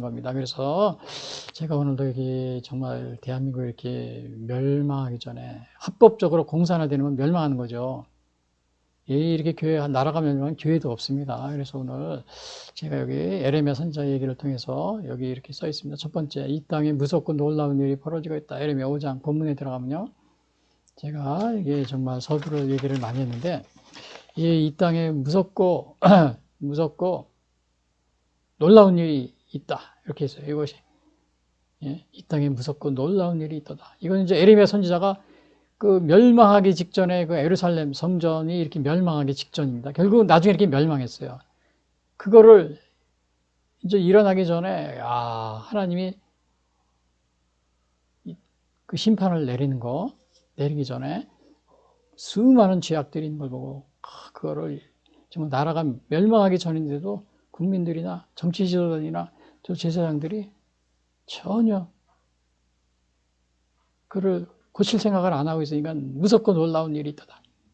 겁니다. 그래서 제가 오늘도 여기 정말 대한민국이 이렇게 멸망하기 전에 합법적으로 공산화되는 건 멸망하는 거죠. 이렇게 교회, 나라가 멸망하면 교회도 없습니다. 그래서 오늘 제가 여기 에레미야 선지자 얘기를 통해서 여기 이렇게 써 있습니다. 첫 번째, 이 땅에 무섭고 놀라운 일이 벌어지고 있다. 에레미야 5장 본문에 들어가면요. 제가 이게 정말 서두를 얘기를 많이 했는데, 이 땅에 무섭고, 무섭고 놀라운 일이 있다. 이렇게 했어요. 이것이. 이 땅에 무섭고 놀라운 일이 있다. 이건 이제 에레미야 선지자가 그 멸망하기 직전에 그 예루살렘 성전이 이렇게 멸망하기 직전입니다. 결국 나중에 이렇게 멸망했어요. 그거를 이제 일어나기 전에, 하나님이 그 심판을 내리기 전에 수많은 죄악들이 있는 걸 보고, 그거를 정말 나라가 멸망하기 전인데도 국민들이나 정치 지도자들이나 저 제사장들이 전혀 그를 고칠 생각을 안 하고 있으니까 무섭고 놀라운 일이 있다.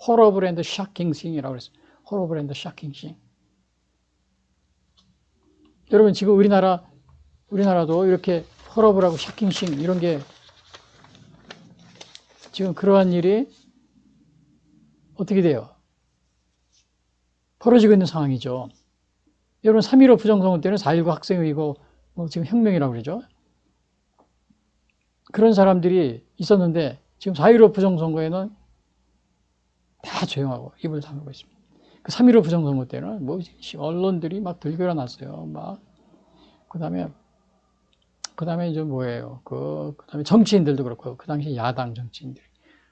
Horrible and shocking thing이라고 그랬어요. Horrible and shocking thing. 여러분 지금 우리나라도 이렇게 horrible하고 shocking thing 이런 게 지금 그러한 일이 어떻게 돼요? 벌어지고 있는 상황이죠. 여러분 3.15 부정선거 때는 4.19 학생회의고 지금 혁명이라고 그러죠. 그런 사람들이 있었는데 지금 4.15 부정선거에는 다 조용하고 입을 다물고 있습니다. 그 3.15 부정선거 때는 언론들이 막 들끓어 났어요. 그다음에 이제 뭐예요? 그다음에 정치인들도 그렇고 그 당시 야당 정치인들이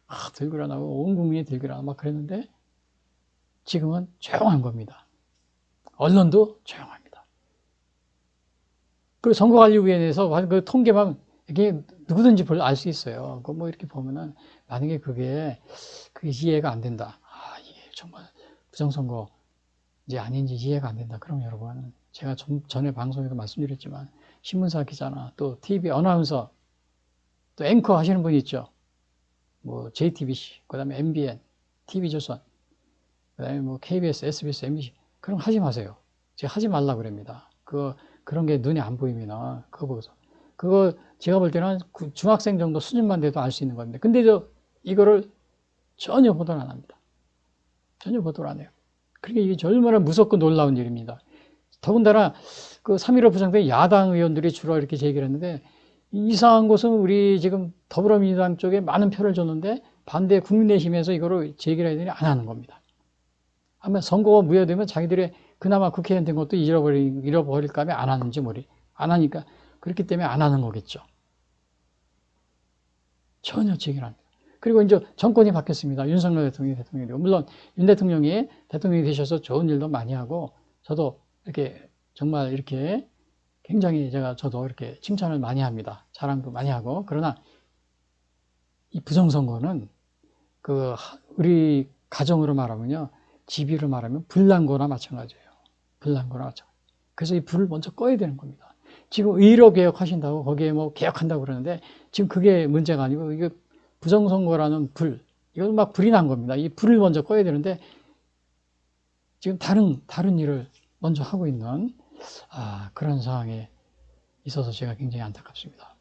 막 들끓어 나고 온 국민이 들끓어 나고 막 그랬는데 지금은 조용한 겁니다. 언론도 조용합니다. 그 선거관리위원회에서 그 통계만 이게 누구든지 알 수 있어요. 이렇게 보면은 만약에 그게 이해가 안 된다. 이게 정말 부정선거 이제 아닌지 이해가 안 된다. 그럼 여러분 제가 좀 전에 방송에도 말씀드렸지만 신문사 기자나 또 TV 어나운서 또 앵커 하시는 분이 있죠. JTBC, 그다음에 MBN, TV조선, 그다음에 KBS, SBS, MBC 그런 거 하지 마세요. 제가 하지 말라 그럽니다. 그런 게 눈에 안 보이면 그거 보고서 그거 제가 볼 때는 중학생 정도 수준만 돼도 알 수 있는 겁니다. 근데 이거를 전혀 보도를 안 합니다. 전혀 보도를 안 해요. 그러니까 이게 얼마나 무섭고 놀라운 일입니다. 더군다나 그 3.15 부정선거 야당 의원들이 주로 이렇게 제기를 했는데 이상한 것은 우리 지금 더불어민주당 쪽에 많은 표를 줬는데 반대 국민의힘에서 이거를 제기를 해야 되니 안 하는 겁니다. 아마 선거가 무효되면 자기들의 그나마 국회의원 된 것도 잃어버릴까 하면 안 하는지 안 하니까 그렇기 때문에 안 하는 거겠죠. 전혀 제기를 안 합니다. 그리고 이제 정권이 바뀌었습니다. 윤석열 대통령이 물론 윤 대통령이 대통령이 되셔서 좋은 일도 많이 하고 저도 이렇게 정말 이렇게 굉장히 저도 이렇게 칭찬을 많이 합니다. 자랑도 많이 하고 그러나 이 부정선거는 우리 가정으로 말하면요. 집의로 말하면 불난거나 마찬가지예요. 불난거나 마찬가지. 그래서 이 불을 먼저 꺼야 되는 겁니다. 지금 의료 개혁 하신다고 거기에 개혁한다고 그러는데 지금 그게 문제가 아니고 이게 부정선거라는 이건 막 불이 난 겁니다. 이 불을 먼저 꺼야 되는데 지금 다른 일을 먼저 하고 있는 그런 상황에 있어서 제가 굉장히 안타깝습니다.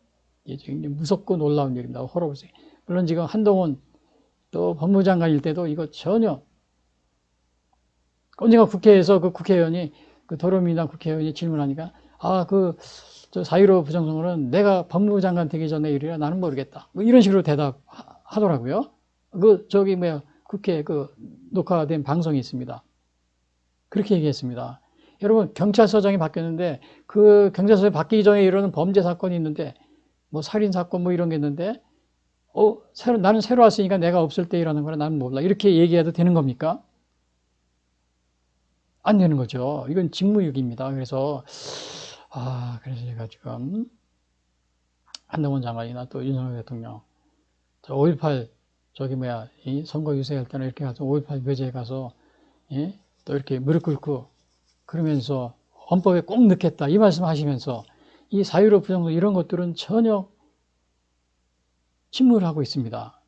이게 굉장히 무섭고 놀라운 일입니다. 호러보세요. 물론 지금 한동훈 또 법무장관일 때도 이거 전혀 언젠가 국회에서 그 국회의원이 더불어민주당 국회의원이 질문하니까 저 4.15 부정선거는 내가 법무장관 되기 전에 일이라 나는 모르겠다. 이런 식으로 대답하더라고요. 국회 녹화된 방송이 있습니다. 그렇게 얘기했습니다. 여러분, 경찰서장이 바뀌었는데, 그 경찰서에 바뀌기 전에 이러는 범죄 사건이 있는데, 살인사건 이런 게 있는데, 나는 새로 왔으니까 내가 없을 때 일하는 거라 나는 몰라. 이렇게 얘기해도 되는 겁니까? 안 되는 거죠. 이건 직무유기입니다. 그래서 제가 지금 한동훈 장관이나 또 윤석열 대통령, 5.18 이 선거 유세할 때는 이렇게 가서 5.18 묘지에 가서, 또 이렇게 무릎 꿇고 그러면서 헌법에 꼭 넣겠다 이 말씀 하시면서 이 4.15 부정선거 이런 것들은 전혀 침묵을 하고 있습니다.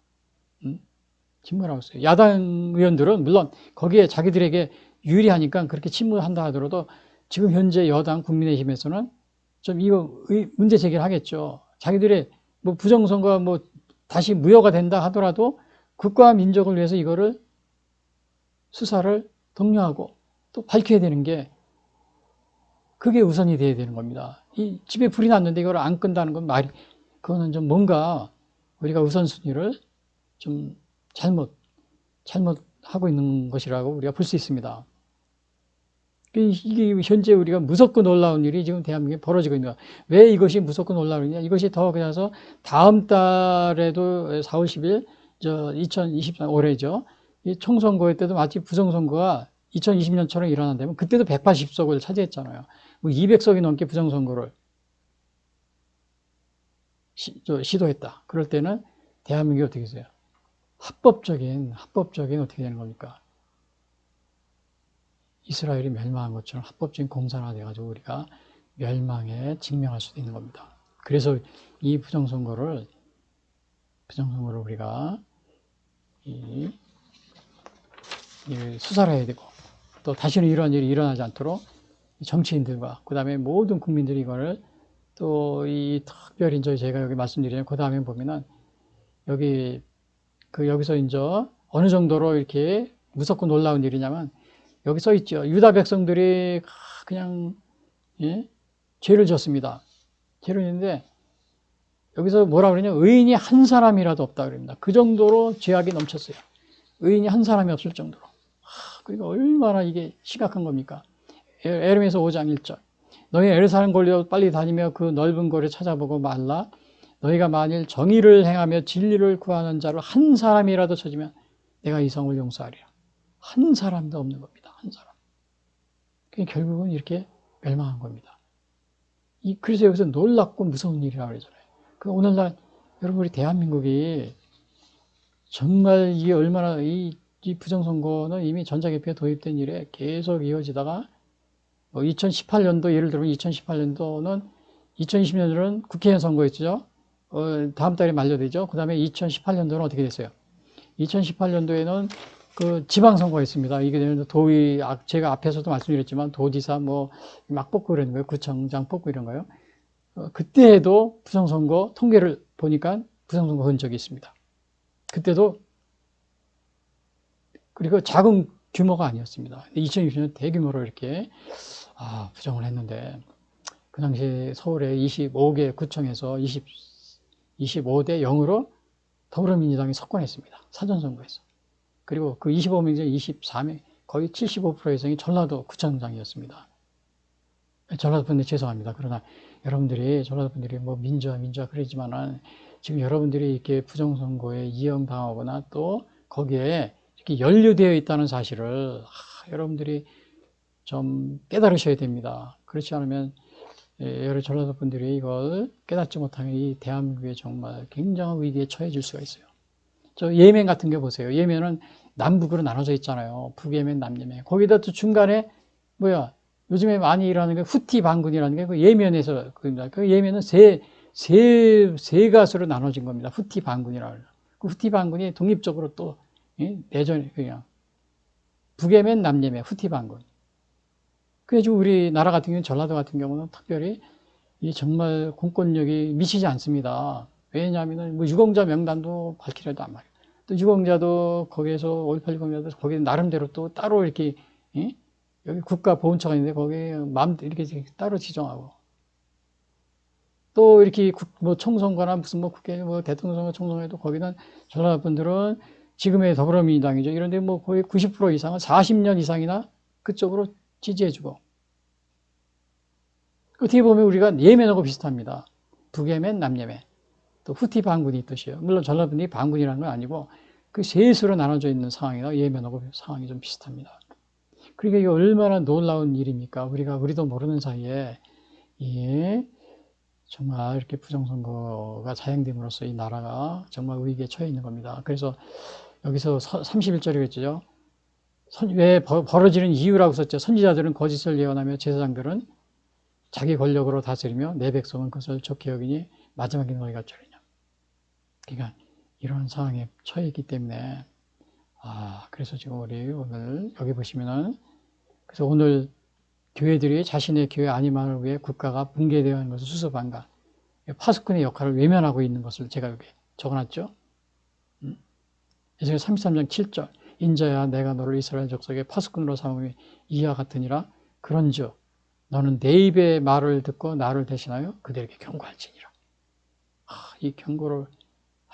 침묵을 하고 있어요. 야당 의원들은 물론 거기에 자기들에게 유리하니까 그렇게 침묵한다 하더라도 지금 현재 여당 국민의힘에서는 좀 이거 문제 제기를 하겠죠. 자기들의 뭐 부정선거가 뭐 다시 무효가 된다 하더라도 국가와 민족을 위해서 이거를 수사를 독려하고 또 밝혀야 되는 게 그게 우선이 돼야 되는 겁니다. 이 집에 불이 났는데 이걸 안 끈다는 건 그거는 좀 뭔가 우리가 우선순위를 좀 잘못하고 있는 것이라고 우리가 볼 수 있습니다. 이게 현재 우리가 무섭고 놀라운 일이 지금 대한민국에 벌어지고 있는 거야. 왜 이것이 무섭고 놀라우냐? 이것이 더 그래서 다음 달에도 4월 10일, 2024 올해죠. 이 총선거 때도 마치 부정선거가 2020년처럼 일어난다면 그때도 180석을 차지했잖아요. 뭐 200석이 넘게 부정선거를 시도했다. 그럴 때는 대한민국이 어떻게 됐어요? 합법적인 어떻게 되는 겁니까? 이스라엘이 멸망한 것처럼 합법적인 공산화 돼가지고 우리가 멸망에 직면할 수도 있는 겁니다. 그래서 이 부정선거를 우리가 수사를 해야 되고 또 다시는 이러한 일이 일어나지 않도록 정치인들과 그 다음에 모든 국민들이 이거를 또 이 특별히 제가 여기 말씀드리면 그 다음에 보면은 여기서 이제 어느 정도로 이렇게 무섭고 놀라운 일이냐면 여기 써 있죠. 유다 백성들이 그냥 죄를 졌습니다. 죄를 졌는데 여기서 뭐라 그러냐? 의인이 한 사람이라도 없다 그럽니다. 그 정도로 죄악이 넘쳤어요. 의인이 한 사람이 없을 정도로. 그러니까 얼마나 이게 심각한 겁니까? 에레미야서 5장 1절. 너희 예루살렘 거리로 빨리 다니며 그 넓은 거리 찾아보고 말라. 너희가 만일 정의를 행하며 진리를 구하는 자를 한 사람이라도 찾으면 내가 이 성을 용서하리라. 한 사람도 없는 겁니다. 한 사람. 결국은 이렇게 멸망한 겁니다. 그래서 여기서 놀랍고 무서운 일이라고 그러잖아요. 오늘날 여러분 우리 대한민국이 정말 이게 얼마나 이 부정선거는 이미 전자개표가 도입된 이래 계속 이어지다가 2018년도 예를 들면 2018년도는 2020년도는 국회의원 선거였죠. 다음 달에 만료되죠. 그 다음에 2018년도는 어떻게 됐어요? 2018년도에는 그 지방선거가 있습니다. 이게 제가 앞에서도 말씀드렸지만 도지사 막 뽑고 그러는 거예요. 구청장 뽑고 이런 거요. 그때에도 부정선거 통계를 보니까 부정선거 흔적이 있습니다. 그때도 그리고 작은 규모가 아니었습니다. 2020년 대규모로 이렇게 부정을 했는데 그 당시 서울의 25개 구청에서 25대 0으로 더불어민주당이 석권했습니다. 사전선거에서. 그리고 그 25명 중 23명, 거의 75% 이상이 전라도 구청장이었습니다. 전라도 분들 죄송합니다. 그러나 여러분들이, 전라도 분들이 민주화 그러지만은 지금 여러분들이 이렇게 부정선거에 이용당하거나 또 거기에 이렇게 연루되어 있다는 사실을 여러분들이 좀 깨달으셔야 됩니다. 그렇지 않으면 여러 전라도 분들이 이걸 깨닫지 못하면 이 대한민국에 정말 굉장한 위기에 처해질 수가 있어요. 예멘 같은 게 보세요. 예멘은 남북으로 나눠져 있잖아요. 북예멘, 남예멘. 거기다 또 중간에 요즘에 많이 일어나는 게 후티 반군이라는 게 그 예멘에서 그 예멘은 세 가수로 나눠진 겁니다. 후티 반군이라고. 그 후티 반군이 독립적으로 또 내전 그냥 북예멘, 남예멘, 후티 반군. 그래서 우리나라 같은 경우는 전라도 같은 경우는 특별히 정말 공권력이 미치지 않습니다. 왜냐하면 유공자 명단도 밝히려도 안 말이에요. 또 유공자도 거기에서 5.18 유공자도 거기 나름대로 또 따로 이렇게 여기 국가보훈처가 있는데 거기에 마음대로 이렇게 따로 지정하고 또 이렇게 총선거나 무슨 국회 대통령 선거 총선에도 거기는 전라도 분들은 지금의 더불어민주당이죠. 이런데 거의 90% 이상은 40년 이상이나 그쪽으로 지지해주고 어떻게 보면 우리가 예멘하고 비슷합니다. 북예멘, 남예멘. 또 후티 반군이 뜻이에요. 물론 전라도분이 반군이라는 건 아니고 그 셋으로 나눠져 있는 상황이나 예멘하고 상황이 좀 비슷합니다. 그러니까 이게 얼마나 놀라운 일입니까? 우리도 모르는 사이에 정말 이렇게 부정선거가 자행됨으로써 이 나라가 정말 위기에 처해 있는 겁니다. 그래서 여기서 31절에 했죠. 왜 벌어지는 이유라고 썼죠. 선지자들은 거짓을 예언하며 제사장들은 자기 권력으로 다스리며 내 백성은 그것을 좋게 여기니 마지막에 너희가 어쩌리냐. 그러니까 이런 상황에 처해 있기 때문에 그래서 지금 우리 오늘 여기 보시면은 그래서 오늘 교회들이 자신의 교회 안위만을 위해 국가가 붕괴되어 하는 것을 수습한가. 파수꾼의 역할을 외면하고 있는 것을 제가 여기 적어놨죠. 에스겔 33장 7절 인자야 내가 너를 이스라엘 족속의 파수꾼으로 삼음이 이와 같으니라. 그런즉 너는 내 입의 말을 듣고 나를 대신하여 그들에게 경고할지니라. 이 경고를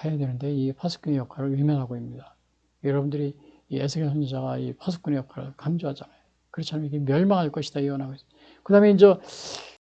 해야 되는데 이 파수꾼의 역할을 외면하고 있습니다. 여러분들이 이 에스겔 선지자가 이 파수꾼의 역할을 강조하잖아요. 그렇지 않으면 이게 멸망할 것이다 예언하고 있어요. 그 다음에 이제